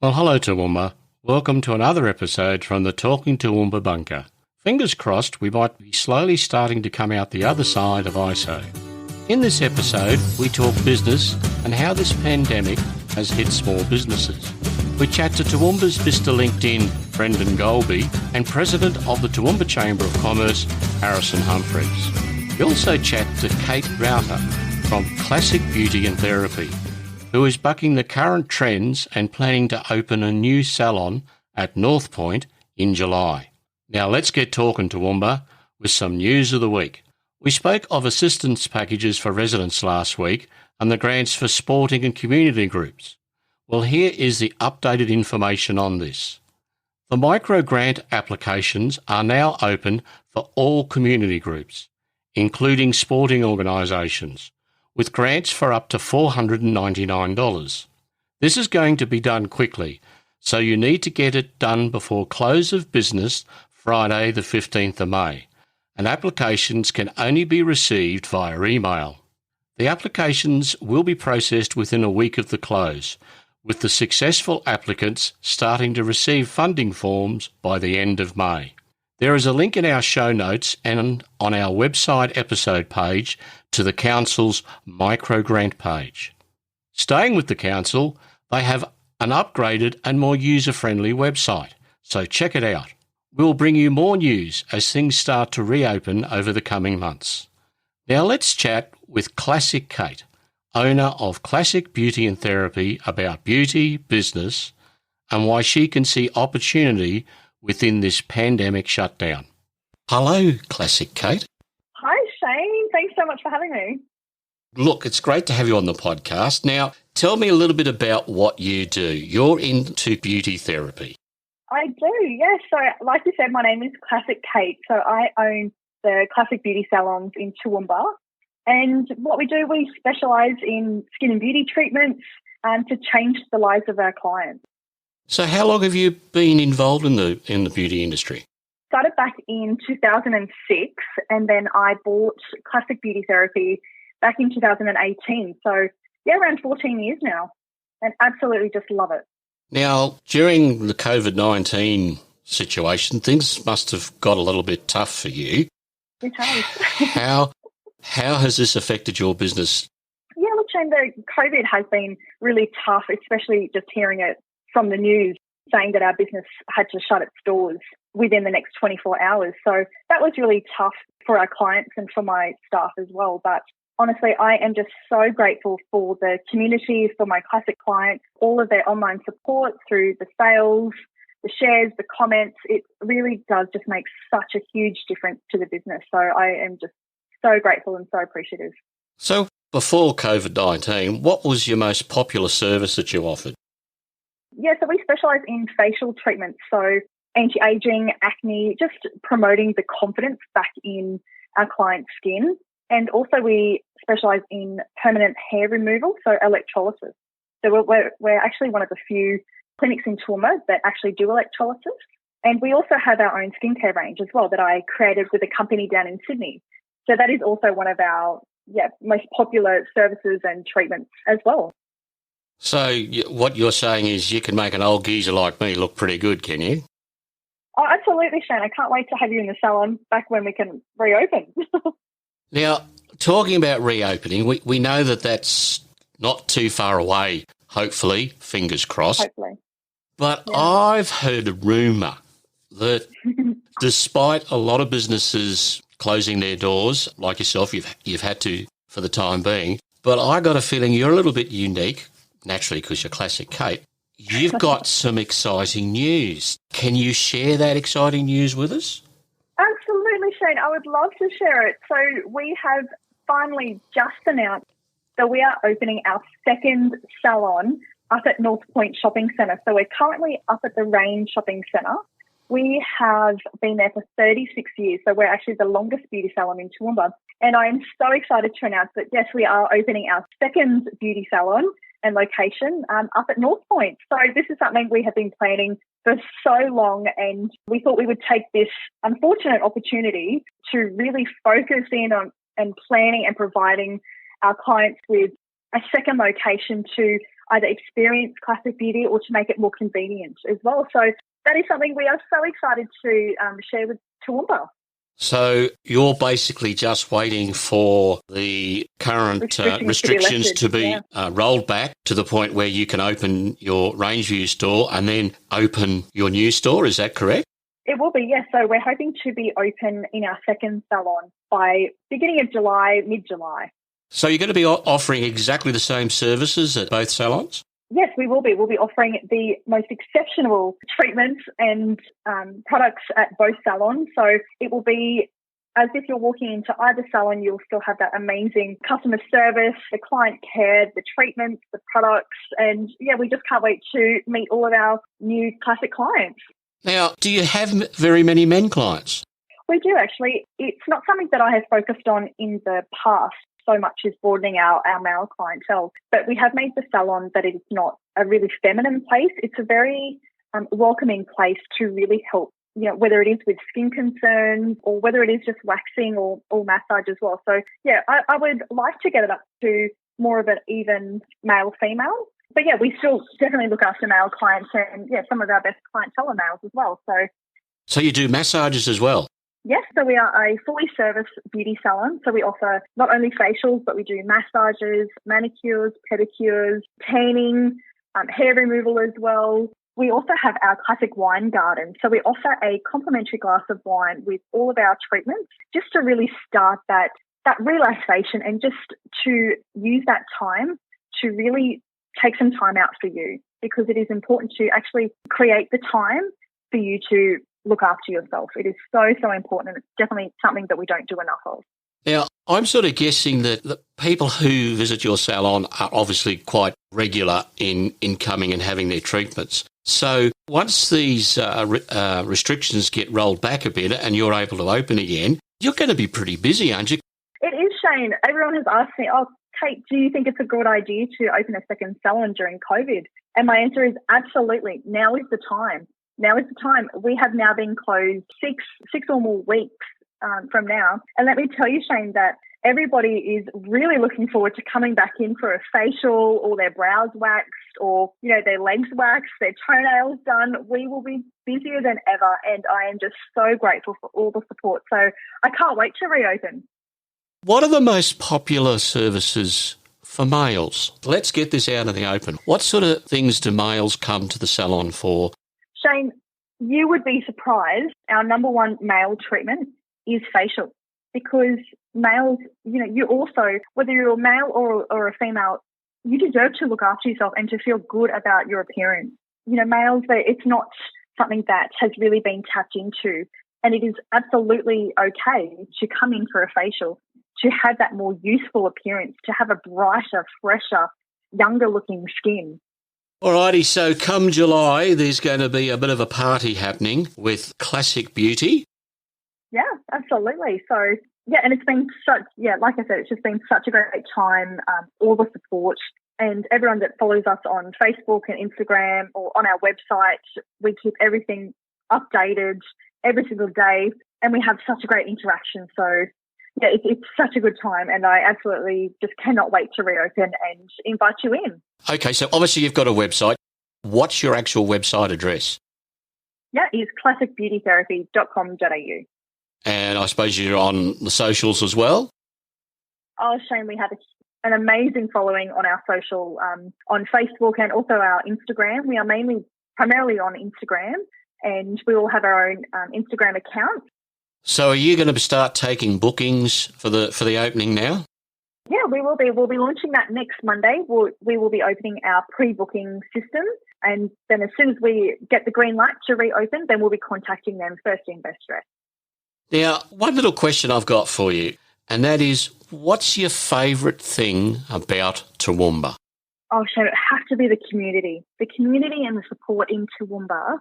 Well, hello Toowoomba. Welcome to another episode from the Talking Toowoomba bunker. Fingers crossed we might be slowly starting to come out the other side of ISO. In this episode, we talk business and how this pandemic has hit small businesses. We chat to Toowoomba's Mr. LinkedIn, Brendan Golby, and President of the Toowoomba Chamber of Commerce, Harrison Humphreys. We also chat to Kate Router from Classic Beauty and Therapy, who is bucking the current trends and planning to open a new salon at North Point in July. Now let's get talking Toowoomba with some news of the week. We spoke of assistance packages for residents last week and the grants for sporting and community groups. Well, here is the updated information on this. The micro grant applications are now open for all community groups, including sporting organisations, with grants for up to $499. This is going to be done quickly, so you need to get it done before close of business Friday the 15th of May, and applications can only be received via email. The applications will be processed within a week of the close, with the successful applicants starting to receive funding forms by the end of May. There is a link in our show notes and on our website episode page to the Council's microgrant page. Staying with the Council, they have an upgraded and more user-friendly website, so check it out. We'll bring you more news as things start to reopen over the coming months. Now let's chat with Classic Kate, owner of Classic Beauty and Therapy, about beauty, business, and why she can see opportunity within this pandemic shutdown. Hello, Classic Kate. Hi, Shane. Thanks so much for having me. Look, it's great to have you on the podcast. Now, tell me a little bit about what you do. You're into beauty therapy. I do, yes. So, like you said, my name is Classic Kate. So, I own the Classic Beauty salons in Toowoomba. And what we do, we specialise in skin and beauty treatments to change the lives of our clients. So how long have you been involved in the beauty industry? Started back in 2006 and then I bought Classic Beauty Therapy back in 2018. So, around 14 years now and absolutely just love it. Now, during the COVID-19 situation, things must have got a little bit tough for you. It has. How has this affected your business? Yeah, look, Shane, the COVID has been really tough, especially just hearing it from the news saying that our business had to shut its doors within the next 24 hours. So that was really tough for our clients and for my staff as well. But honestly, I am just so grateful for the community, for my Classic clients, all of their online support through the sales, the shares, the comments. It really does just make such a huge difference to the business. So I am just so grateful and so appreciative. So before COVID-19, what was your most popular service that you offered? Yeah, so we specialise in facial treatments, so anti-aging, acne, just promoting the confidence back in our client's skin. And also we specialise in permanent hair removal, so electrolysis. So we're actually one of the few clinics in Toowoomba that actually do electrolysis. And we also have our own skincare range as well that I created with a company down in Sydney. So that is also one of our most popular services and treatments as well. So what you're saying is you can make an old geezer like me look pretty good, can you? Oh, absolutely, Shane. I can't wait to have you in the salon back when we can reopen. Now, talking about reopening, we know that that's not too far away, hopefully, fingers crossed. Hopefully. But yeah. I've heard a rumour that despite a lot of businesses closing their doors, like yourself, you've had to for the time being, but I got a feeling you're a little bit unique, naturally because you're Classic Kate. You've got some exciting news. Can you share that exciting news with us? Absolutely, Shane. I would love to share it. So we have finally just announced that we are opening our second salon up at North Point Shopping Centre. So we're currently up at the Rain Shopping Centre. We have been there for 36 years, so we're actually the longest beauty salon in Toowoomba. And I am so excited to announce that, yes, we are opening our second beauty salon and location up at North Point. So this is something we have been planning for so long, and we thought we would take this unfortunate opportunity to really focus in on and planning and providing our clients with a second location to either experience classic beauty or to make it more convenient as well. So that is something we are so excited to share with Toowoomba. So you're basically just waiting for the current restrictions to be rolled back to the point where you can open your Rangeview store and then open your new store. Is that correct? It will be, yes. So we're hoping to be open in our second salon by beginning of July, mid-July. So you're going to be offering exactly the same services at both salons? Yes, we will be. We'll be offering the most exceptional treatments and products at both salons. So it will be as if you're walking into either salon, you'll still have that amazing customer service, the client care, the treatments, the products. And yeah, we just can't wait to meet all of our new classic clients. Now, do you have very many men clients? We do, actually. It's not something that I have focused on in the past so much as broadening our male clientele. But we have made the salon that it is not a really feminine place. It's a very welcoming place to really help, whether it is with skin concerns or whether it is just waxing or massage as well. So, yeah, I would like to get it up to more of an even male-female. But, yeah, we still definitely look after male clients and, yeah, some of our best clientele are males as well. So you do massages as well? Yes, so we are a fully serviced beauty salon. So we offer not only facials, but we do massages, manicures, pedicures, tanning, hair removal as well. We also have our classic wine garden. So we offer a complimentary glass of wine with all of our treatments just to really start that relaxation and just to use that time to really take some time out for you, because it is important to actually create the time for you to look after yourself. It is so, so important, and it's definitely something that we don't do enough of. Now, I'm sort of guessing that the people who visit your salon are obviously quite regular in coming and having their treatments. So once these restrictions get rolled back a bit and you're able to open again, you're going to be pretty busy, aren't you? It is, Shane. Everyone has asked me, Kate, do you think it's a good idea to open a second salon during COVID? And my answer is absolutely. Now is the time. Now is the time. We have now been closed six or more weeks from now. And let me tell you, Shane, that everybody is really looking forward to coming back in for a facial or their brows waxed or, their legs waxed, their toenails done. We will be busier than ever. And I am just so grateful for all the support. So I can't wait to reopen. What are the most popular services for males? Let's get this out in the open. What sort of things do males come to the salon for? Shane, you would be surprised. Our number one male treatment is facial, because males, you also, whether you're a male or a female, you deserve to look after yourself and to feel good about your appearance. Males, it's not something that has really been tapped into, and it is absolutely okay to come in for a facial, to have that more youthful appearance, to have a brighter, fresher, younger looking skin. Alrighty, so come July, there's going to be a bit of a party happening with Classic Beauty. Yeah, absolutely. So, yeah, and it's been like I said, it's just been such a great time, all the support, and everyone that follows us on Facebook and Instagram or on our website, we keep everything updated every single day, and we have such a great interaction. So, yeah, it's such a good time, and I absolutely just cannot wait to reopen and invite you in. Okay, so obviously you've got a website. What's your actual website address? Yeah, it's classicbeautytherapy.com.au. And I suppose you're on the socials as well? Oh, Shane, we have an amazing following on our social, on Facebook and also our Instagram. We are primarily on Instagram, and we all have our own Instagram account. So are you going to start taking bookings for the opening now? Yeah, we will be. We'll be launching that next Monday. We will be opening our pre-booking system, and then as soon as we get the green light to reopen, then we'll be contacting them first in, best dressed. Now, one little question I've got for you, and that is, what's your favourite thing about Toowoomba? Oh, Shane, it has to be the community and the support in Toowoomba.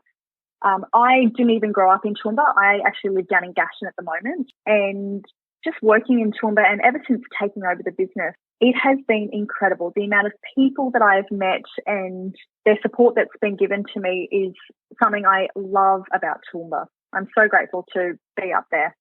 I didn't even grow up in Toowoomba. I actually live down in Gashton at the moment, and just working in Toowoomba, and ever since taking over the business, it has been incredible. The amount of people that I have met and their support that's been given to me is something I love about Toowoomba. I'm so grateful to be up there.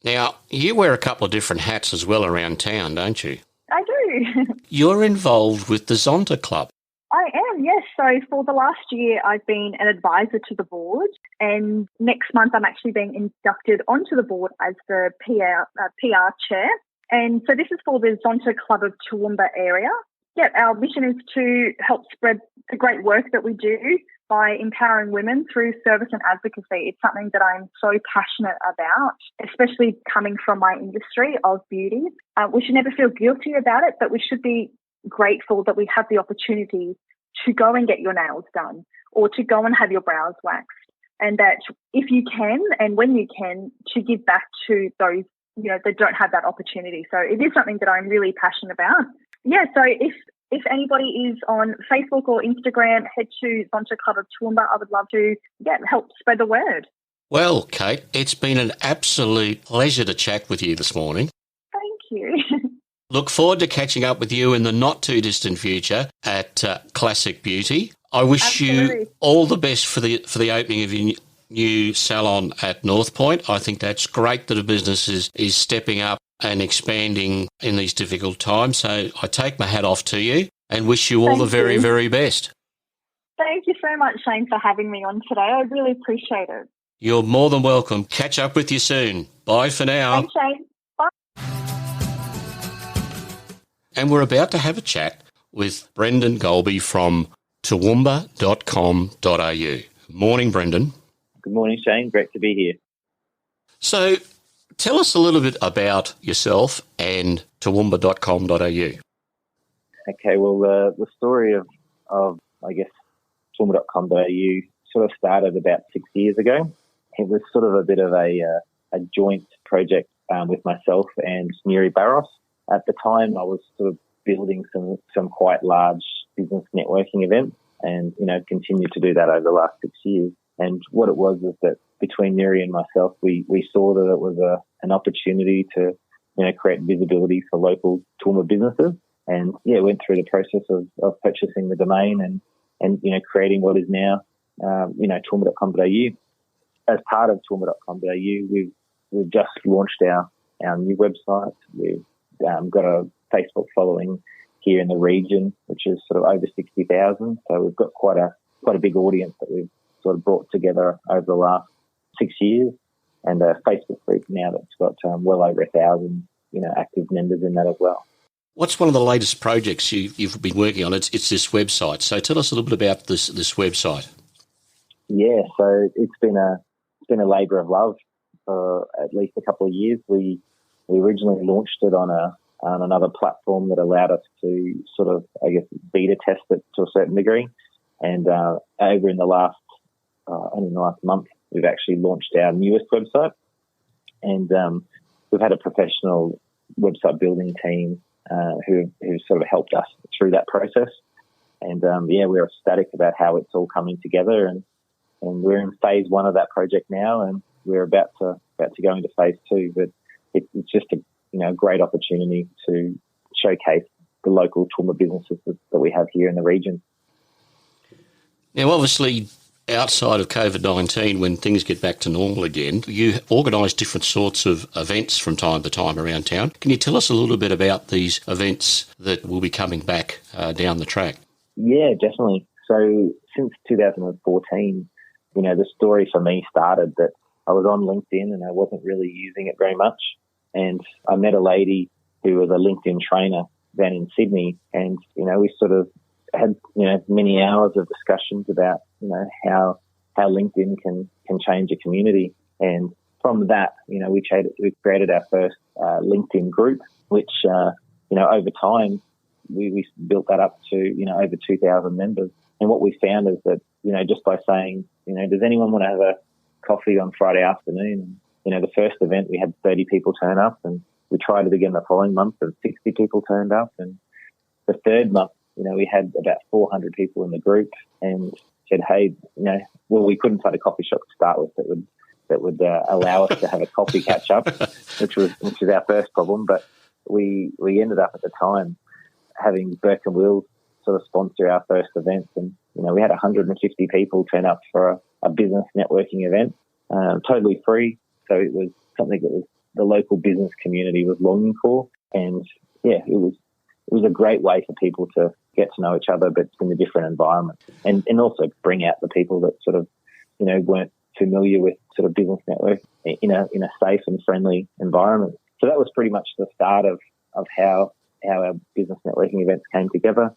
Now, you wear a couple of different hats as well around town, don't you? I do. You're involved with the Zonta Club. I am, yes. So for the last year, I've been an advisor to the board, and next month I'm actually being inducted onto the board as the PR chair. And so this is for the Zonta Club of Toowoomba area. Yeah, our mission is to help spread the great work that we do by empowering women through service and advocacy. It's something that I'm so passionate about, especially coming from my industry of beauty. We should never feel guilty about it, but we should be grateful that we have the opportunity to go and get your nails done or to go and have your brows waxed. And that if you can and when you can, to give back to those, that don't have that opportunity. So it is something that I'm really passionate about. Yeah, so if anybody is on Facebook or Instagram, head to Zonta Club of Toowoomba. I would love to help spread the word. Well, Kate, it's been an absolute pleasure to chat with you this morning. Thank you. Look forward to catching up with you in the not-too-distant future at Classic Beauty. I wish you all the best for the opening of your new salon at North Point. I think that's great that a business is stepping up and expanding in these difficult times. So I take my hat off to you and wish you all the very, very best. Thank you so much, Shane, for having me on today. I really appreciate it. You're more than welcome. Catch up with you soon. Bye for now. Thanks, Shane. Bye. And we're about to have a chat with Brendan Golby from toowoomba.com.au. Morning, Brendan. Good morning, Shane. Great to be here. So tell us a little bit about yourself and toowoomba.com.au. Okay, well, the story of I guess, toowoomba.com.au sort of started about 6 years ago. It was sort of a bit of a joint project with myself and Nuri Barros. At the time, I was sort of building some quite large business networking events and, continued to do that over the last 6 years. And what it was is that between Nuri and myself, we saw that it was an opportunity to, create visibility for local Toowoomba businesses. And, went through the process of purchasing the domain and creating what is now, toowoomba.com.au. As part of toowoomba.com.au, we've just launched our new website. We've got a Facebook following here in the region, which is sort of over 60,000. So we've got quite a big audience that we've sort of brought together over the last 6 years, and a Facebook group now that's got well over 1,000, active members in that as well. What's one of the latest projects you've been working on? It's this website. So tell us a little bit about this website. Yeah, so it's been a labour of love for at least a couple of years. We originally launched it on another platform that allowed us to sort of, I guess, beta test it to a certain degree. And over in the last month, we've actually launched our newest website. And we've had a professional website building team who sort of helped us through that process. And we're ecstatic about how it's all coming together. And we're in phase 1 of that project now, and we're about to go into phase 2. But it's just a great opportunity to showcase the local Toowoomba businesses that we have here in the region. Now, obviously, outside of COVID-19, when things get back to normal again, you organise different sorts of events from time to time around town. Can you tell us a little bit about these events that will be coming back down the track? Yeah, definitely. So since 2014, the story for me started that I was on LinkedIn and I wasn't really using it very much. And I met a lady who was a LinkedIn trainer down in Sydney, and, we sort of had, many hours of discussions about, how LinkedIn can change a community. And from that, we created our first LinkedIn group, which, over time, we built that up to, over 2,000 members. And what we found is that, just by saying, does anyone want to have a coffee on Friday afternoon? The first event, we had 30 people turn up, and we tried it again the following month, and 60 people turned up. And the third month, we had about 400 people in the group, and said, hey, we couldn't find a coffee shop to start with that would allow us to have a coffee catch up, which was our first problem. But we ended up at the time having Burke and Wills sort of sponsor our first event, and we had 150 people turn up for a business networking event, totally free. So it was something that the local business community was longing for, and it was a great way for people to get to know each other, but in a different environment, and also bring out the people that sort of, weren't familiar with sort of business network in a safe and friendly environment. So that was pretty much the start of how our business networking events came together.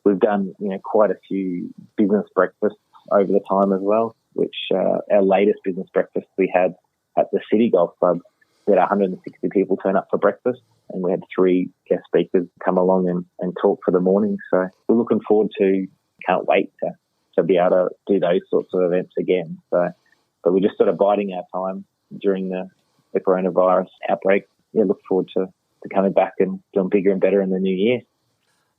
We've done, quite a few business breakfasts over the time as well, which our latest business breakfast we had at the City Golf Club. We had 160 people turn up for breakfast, and we had 3 guest speakers come along and talk for the morning. So we're looking forward to, can't wait to be able to do those sorts of events again. So, but we're just sort of biding our time during the coronavirus outbreak. Yeah, look forward to coming back and doing bigger and better in the new year.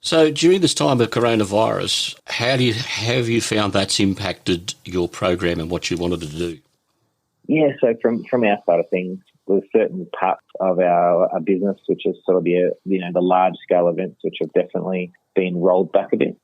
So during this time of coronavirus, how have you found that's impacted your program and what you wanted to do? Yeah, so from our side of things, there's certain parts of our business which is sort of the large scale events which have definitely been rolled back a bit.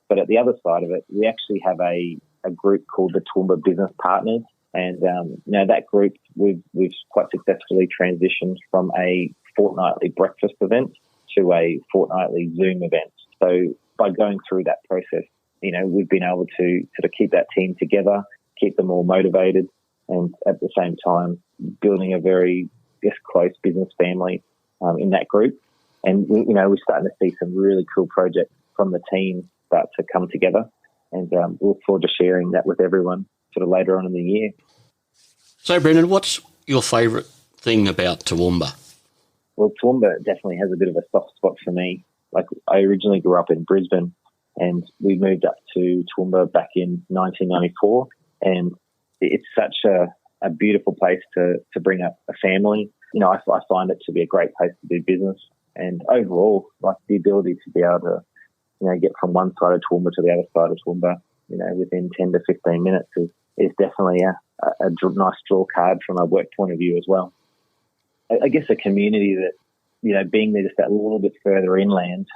But at the other side of it, we actually have a group called the Toowoomba Business Partners, and that group we've quite successfully transitioned from a fortnightly breakfast event to a fortnightly Zoom event. So by going through that process, we've been able to sort of keep that team together, keep them all motivated, and at the same time building a very close business family in that group. And we're starting to see some really cool projects from the team start to come together, and we look forward to sharing that with everyone sort of later on in the year. So Brendan, what's your favourite thing about Toowoomba? Well, Toowoomba definitely has a bit of a soft spot for me. Like, I originally grew up in Brisbane, and we moved up to Toowoomba back in 1994, and it's such a beautiful place to bring up a family. I find it to be a great place to do business, and overall, like, the ability to be able to, get from one side of Toowoomba to the other side of Toowoomba, within 10 to 15 minutes is definitely a nice draw card from a work point of view as well. I guess a community that, being there just that little bit further inland,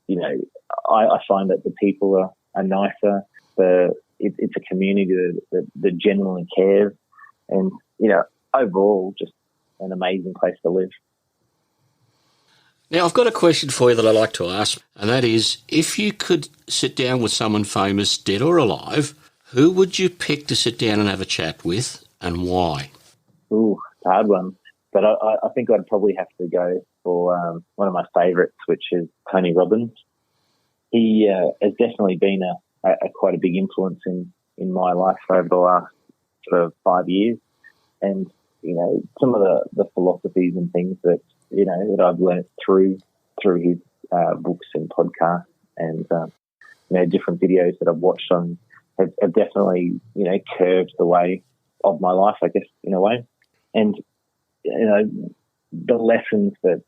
I find that the people are nicer. It's a community that genuinely cares, and, overall just an amazing place to live. Now, I've got a question for you that I like to ask, and that is, if you could sit down with someone famous, dead or alive, who would you pick to sit down and have a chat with, and why? Ooh, hard one. But I think I'd probably have to go for one of my favourites, which is Tony Robbins. He has definitely been a quite a big influence in my life over the last sort of 5 years. And, some of the philosophies and things that, that I've learnt through his books and podcasts and, different videos that I've watched on have definitely, curved the way of my life, I guess, in a way. And, the lessons that,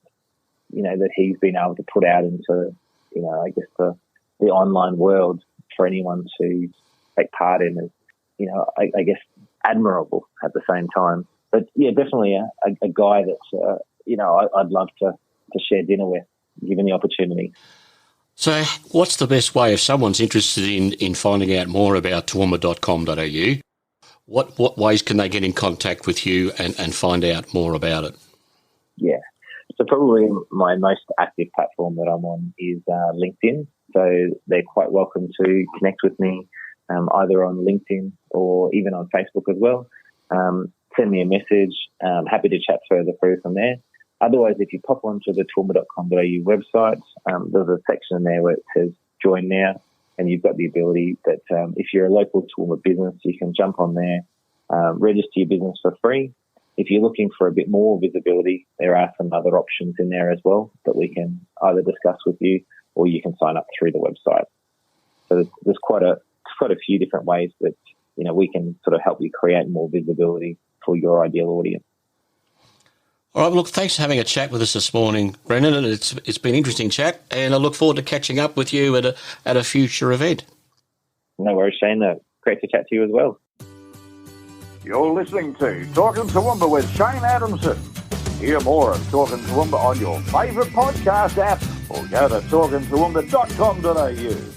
that he's been able to put out into, I guess the online world for anyone to take part in is, I guess admirable at the same time. But yeah, definitely a guy that, I'd love to share dinner with, given the opportunity. So what's the best way if someone's interested in finding out more about toowoomba.com.au? What ways can they get in contact with you and find out more about it? Yeah. So probably my most active platform that I'm on is LinkedIn. So they're quite welcome to connect with me either on LinkedIn or even on Facebook as well. Send me a message. Happy to chat further through from there. Otherwise, if you pop onto the toowoomba.com.au website, there's a section there where it says join now, and you've got the ability that if you're a local Toowoomba business, you can jump on there, register your business for free. If you're looking for a bit more visibility, there are some other options in there as well that we can either discuss with you, or you can sign up through the website. So there's quite a few different ways that we can sort of help you create more visibility for your ideal audience. All right, well, look, thanks for having a chat with us this morning, Brendan, and it's been an interesting chat, and I look forward to catching up with you at a future event. No worries, Shane. Great to chat to you as well. You're listening to Talking Toowoomba with Shane Adamson. Hear more of Talking Toowoomba on your favourite podcast app or go to talkingtoowoomba.com.au.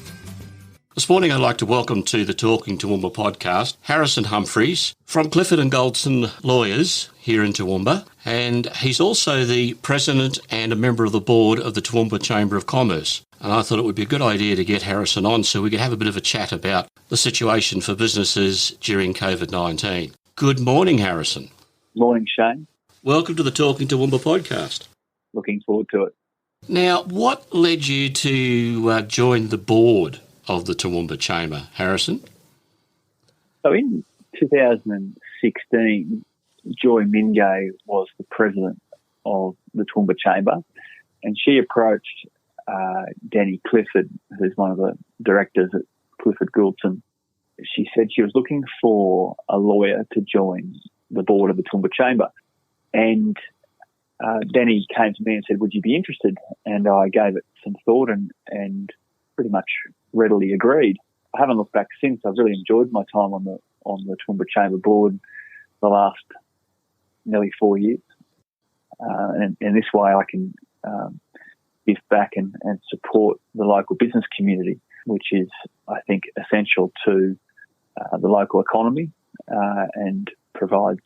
This morning I'd like to welcome to the Talking Toowoomba podcast Harrison Humphreys from Clifford & Goldson Lawyers here in Toowoomba, and he's also the president and a member of the board of the Toowoomba Chamber of Commerce. And I thought it would be a good idea to get Harrison on so we could have a bit of a chat about the situation for businesses during COVID-19. Good morning, Harrison. Morning, Shane. Welcome to the Talking Toowoomba podcast. Looking forward to it. Now, what led you to join the board of the Toowoomba Chamber, Harrison? So in 2016, Joy Mingay was the president of the Toowoomba Chamber, and she approached Danny Clifford, who's one of the directors at Clifford Goulton. She said she was looking for a lawyer to join the board of the Toowoomba Chamber. And Danny came to me and said, would you be interested? And I gave it some thought and pretty much readily agreed. I haven't looked back since. I've really enjoyed my time on the Toowoomba Chamber board the last nearly 4 years. And this way I can give back and support the local business community, which is, I think, essential to the local economy and provides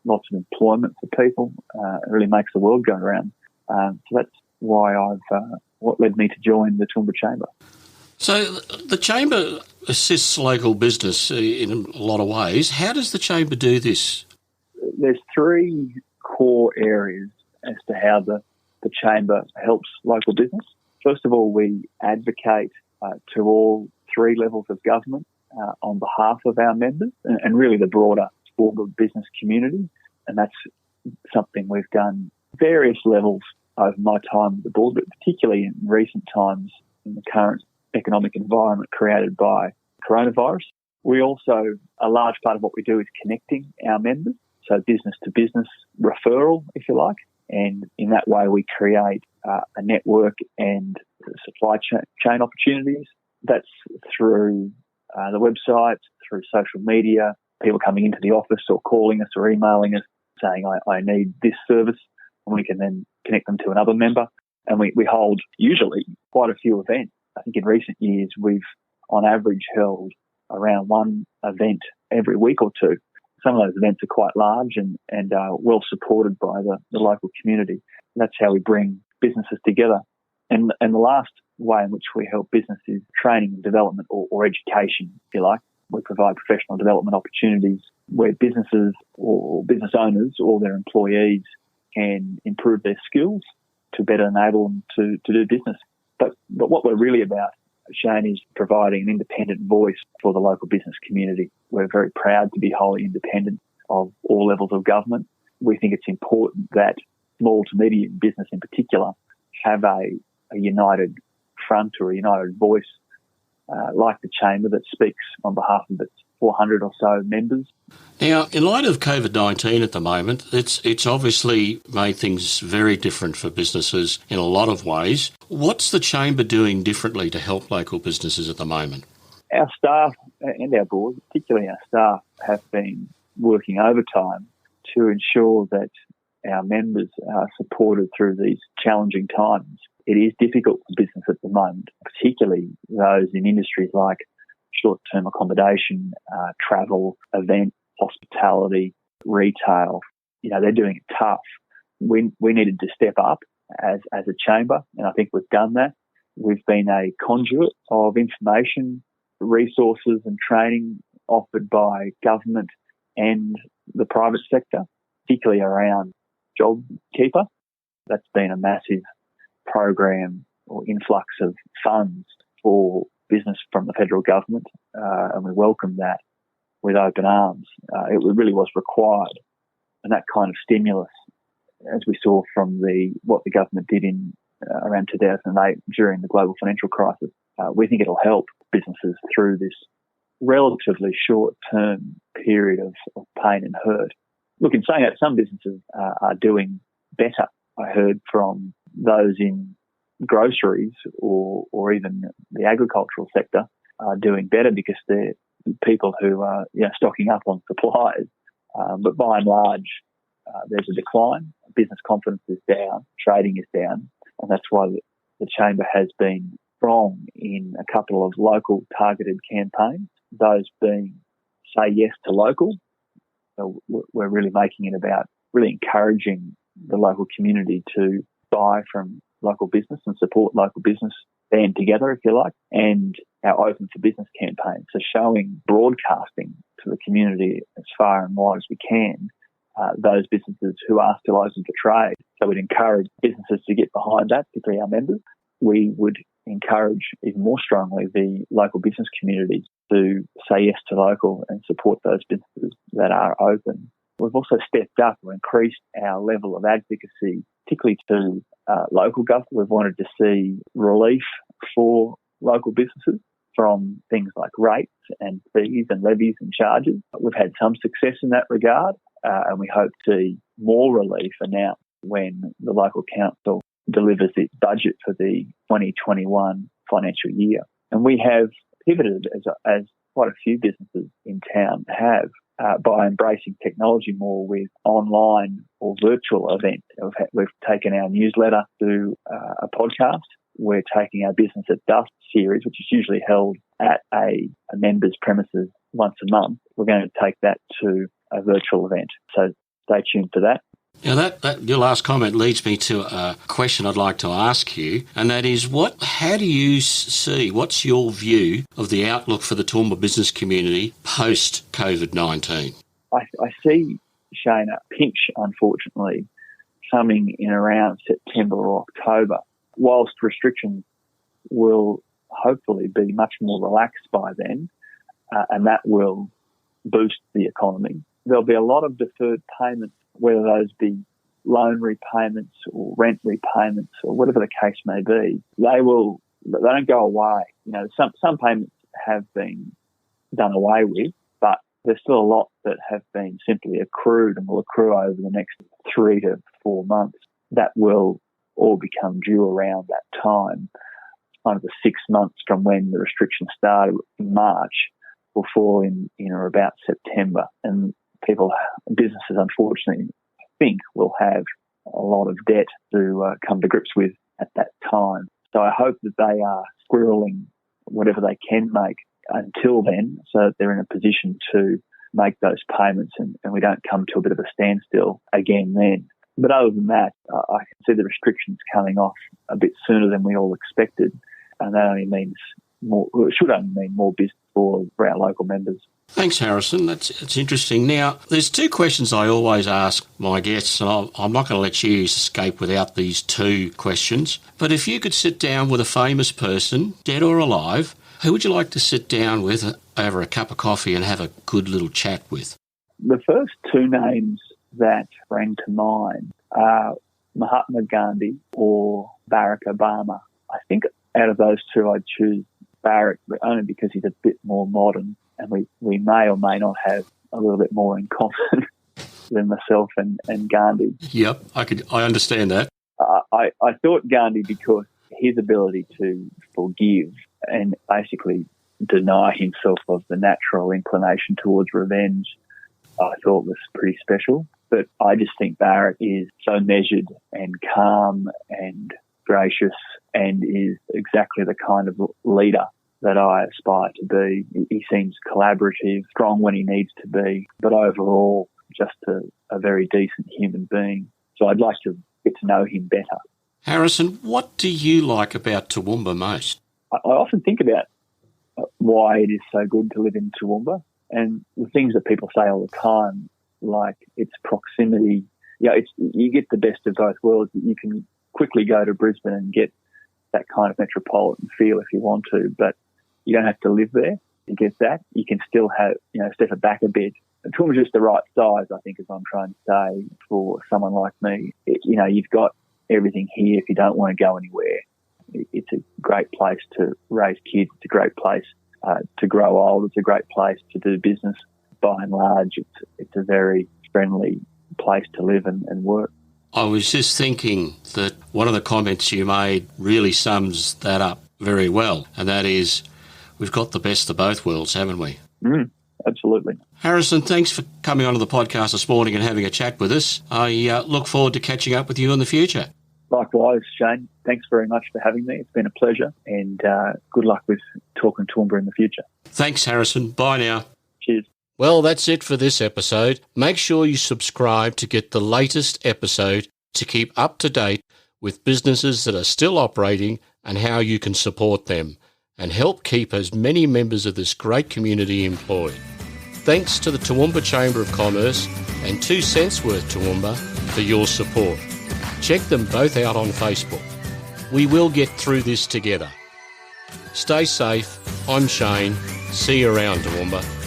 lots of employment for people. It really makes the world go around. So that's why what led me to join the Toowoomba Chamber. So the Chamber assists local business in a lot of ways. How does the Chamber do this? There's three core areas as to how the Chamber helps local business. First of all, we advocate to all three levels of government on behalf of our members and really the broader business community. And that's something we've done various levels over my time with the board, but particularly in recent times in the current economic environment created by coronavirus. We also, a large part of what we do is connecting our members, so business to business referral, if you like. And in that way, we create a network and supply chain opportunities. That's through the website, through social media, people coming into the office or calling us or emailing us saying, I need this service, and we can then connect them to another member. And we hold usually quite a few events. I think in recent years, we've on average held around one event every week or two. Some of those events are quite large and well supported by the local community. And that's how we bring businesses together. And the last way in which we help business is training and development or education, if you like. We provide professional development opportunities where businesses or business owners or their employees can improve their skills to better enable them to do business. But what we're really about, Shane, is providing an independent voice for the local business community. We're very proud to be wholly independent of all levels of government. We think it's important that small to medium business in particular have a united front or a united voice like the Chamber that speaks on behalf of its 400 or so members. Now, in light of COVID-19 at the moment, it's obviously made things very different for businesses in a lot of ways. What's the Chamber doing differently to help local businesses at the moment? Our staff and our board, particularly our staff, have been working overtime to ensure that our members are supported through these challenging times. It is difficult for business at the moment, particularly those in industries like short-term accommodation, travel, event, hospitality, retail. You know, they're doing it tough. We needed to step up as a chamber, and I think we've done that. We've been a conduit of information, resources and training offered by government and the private sector, particularly around JobKeeper. That's been a massive program or influx of funds for business from the federal government, and we welcome that with open arms. It really was required, and that kind of stimulus, as we saw from what the government did in around 2008 during the global financial crisis, we think it'll help businesses through this relatively short-term period of pain and hurt. Look, in saying that, some businesses are doing better. I heard from those in groceries or even the agricultural sector are doing better because they're people who are stocking up on supplies. But by and large, there's a decline. Business confidence is down. Trading is down. And that's why the Chamber has been strong in a couple of local targeted campaigns, those being Say Yes to Local. So we're really making it about really encouraging the local community to buy from local business and support local business band together, if you like, and our Open for Business campaign. So broadcasting to the community as far and wide as we can, those businesses who are still open for trade. So we'd encourage businesses to get behind that, particularly our members. We would encourage even more strongly the local business community to say yes to local and support those businesses that are open. We've also stepped up or increased our level of advocacy, particularly to local government. We've wanted to see relief for local businesses from things like rates and fees and levies and charges. We've had some success in that regard, and we hope to see more relief announced when the local council delivers its budget for the 2021 financial year. And we have pivoted, as quite a few businesses in town have, by embracing technology more with online or virtual events. We've taken our newsletter to a podcast. We're taking our Business at Dusk series, which is usually held at a member's premises once a month. We're going to take that to a virtual event. So stay tuned for that. Now, that your last comment leads me to a question I'd like to ask you, and that is, how do you see, what's your view of the outlook for the Toowoomba business community post-COVID-19? I see, Shane, a pinch, unfortunately, coming in around September or October. Whilst restrictions will hopefully be much more relaxed by then, and that will boost the economy, there'll be a lot of deferred payments, whether those be loan repayments or rent repayments or whatever the case may be. They don't go away. You know, some payments have been done away with, but there's still a lot that have been simply accrued and will accrue over the next 3 to 4 months. That will all become due around that time. Kind of the 6 months from when the restrictions started in March will fall in or about September, and businesses, unfortunately, I think will have a lot of debt to come to grips with at that time. So I hope that they are squirreling whatever they can make until then, so that they're in a position to make those payments and we don't come to a bit of a standstill again then. But other than that, I can see the restrictions coming off a bit sooner than we all expected, and that only means it should only mean more business for our local members. Thanks, Harrison. That's interesting. Now, there's 2 questions I always ask my guests, and I'm not going to let you escape without these 2 questions. But if you could sit down with a famous person, dead or alive, who would you like to sit down with over a cup of coffee and have a good little chat with? The first 2 names that bring to mind are Mahatma Gandhi or Barack Obama. I think out of those 2, I'd choose Barack, but only because he's a bit more modern, and we may or may not have a little bit more in common than myself and Gandhi. Yep, I understand that. I thought Gandhi because his ability to forgive and basically deny himself of the natural inclination towards revenge, I thought was pretty special. But I just think Barack is so measured and calm and gracious and is exactly the kind of leader that I aspire to be. He seems collaborative, strong when he needs to be, but overall just a very decent human being. So I'd like to get to know him better. Harrison, what do you like about Toowoomba most? I often think about why it is so good to live in Toowoomba, and the things that people say all the time, like its proximity. You get the best of both worlds. You can quickly go to Brisbane and get that kind of metropolitan feel if you want to, but you don't have to live there to get that. You can still have, step it back a bit. Toowoomba's just the right size, I think, as I'm trying to say, for someone like me. You've got everything here if you don't want to go anywhere. It's a great place to raise kids. It's a great place to grow old. It's a great place to do business. By and large, it's a very friendly place to live and work. I was just thinking that one of the comments you made really sums that up very well, and that is we've got the best of both worlds, haven't we? Absolutely. Harrison, thanks for coming onto the podcast this morning and having a chat with us. I look forward to catching up with you in the future. Likewise, Shane. Thanks very much for having me. It's been a pleasure, and good luck with Talking Toowoomba in the future. Thanks, Harrison. Bye now. Cheers. Well, that's it for this episode. Make sure you subscribe to get the latest episode to keep up to date with businesses that are still operating and how you can support them and help keep as many members of this great community employed. Thanks to the Toowoomba Chamber of Commerce and 2 Cents Worth Toowoomba for your support. Check them both out on Facebook. We will get through this together. Stay safe. I'm Shane. See you around, Toowoomba.